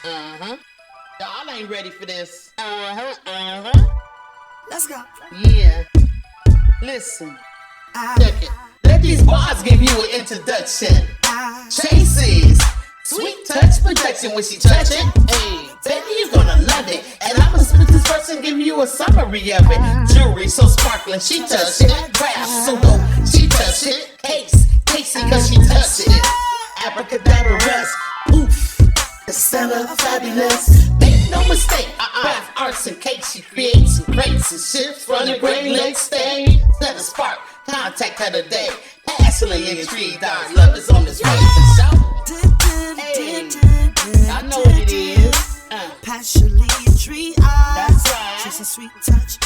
Uh-huh. Y'all ain't ready for this. Let's go. Yeah. Listen. Check it. Let these bars give you an introduction. Tracy's sweet touch production when she touch it. Hey, baby, you gonna love it. And I'ma spit this verse and give you a summary of it. Jewelry so sparkling, she touch it. Craft so dope, she touch it. Case, Casey, cause she touch it. Abracadabra rest, oof. The seller fabulous. Make no mistake, craft arts and cakes. She creates and creates and shifts from the Great Lakes state. Set a spark, contact her today. Passionately intrigued, our love is on this way. Hey, I know what it is. Passionately intrigued. That's right. She's a sweet touch.